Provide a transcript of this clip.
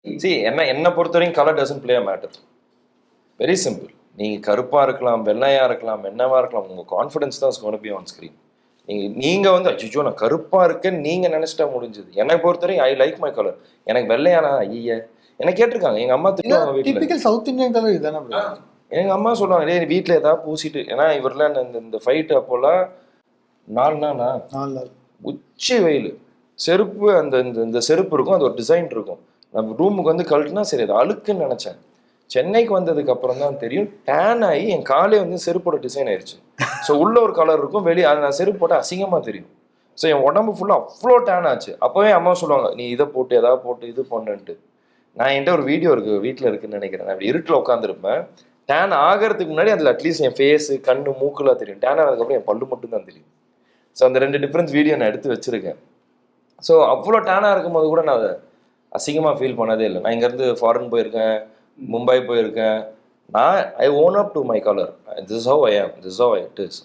என்னை பொறுத்த வரைக்கும் colour doesn't play a matter. Very simple. நீங்கள் கருப்பாக இருக்கலாம், வெள்ளையாக இருக்கலாம், என்னவாக இருக்கலாம், உங்கள் கான்ஃபிடன்ஸ் தான் கோன் பி ஆன் ஸ்க்ரீன். நீங்கள் வந்து அச்சோ நான் கருப்பாக இருக்கேன்னு நீங்கள் நினச்சிட்டா முடிஞ்சது. என்னை பொறுத்தவரைக்கும் ஐ லைக் மை கலர். எனக்கு வெள்ளையானா ஐய என்ன கேட்டிருக்காங்க எங்கள் அம்மா திட்டுவாங்க வீட்டில். சவுத் இந்தியன் கலர் இதுதானே. எங்கள் அம்மா சொல்லுவாங்க டே வீட்டில் ஏதாவது பூசிட்டு, ஏன்னா இவரெல்லாம் இந்த ஃபைட்டு அப்போல்லாம் 4 நாள் உச்சி வெயில், செருப்பு அந்த இந்த செருப்பு இருக்கும், அது ஒரு டிசைன் இருக்கும். நம்ம ரூமுக்கு வந்து கழட்டுனா சரி அது அழுக்குன்னு நினச்சேன். சென்னைக்கு வந்ததுக்கு அப்புறம் தான் தெரியும் டேன் ஆகி என் காலே வந்து செருப்போட டிசைன் ஆயிடுச்சு. ஸோ உள்ள ஒரு கலர் இருக்கும், வெளியே அது நான் செருப்பு போட்டால் அசிங்கமாக தெரியும். ஸோ என் உடம்பு ஃபுல்லாக அவ்வளோ டேன் ஆச்சு. அப்போவே அம்மா சொல்லுவாங்க நீ இதை போட்டு எதாவது போட்டு இது பண்ணுன்ட்டு. நான் என்கிட்ட ஒரு வீடியோ இருக்குது வீட்டில் இருக்குன்னு நினைக்கிறேன். நான் அப்படி இருட்டில் உட்காந்துருப்பேன். டேன் ஆகிறதுக்கு முன்னாடி அதில் அட்லீஸ்ட் என் ஃபேஸு கண்ணு மூக்குலாம் தெரியும். டேன் ஆனதுக்கப்புறம் என் பல்லு மட்டும் தான் தெரியும். ஸோ அந்த 2 டிஃப்ரென்ஸ் வீடியோ நான் எடுத்து வச்சுருக்கேன். ஸோ அவ்வளோ டேனாக இருக்கும்போது கூட நான் அதை அசிங்கமாக ஃபீல் பண்ணதே இல்லை. நான் இங்கேருந்து ஃபாரின் போயிருக்கேன், மும்பை போயிருக்கேன். நான் I own up to my colour. This is how I am, this is how it is.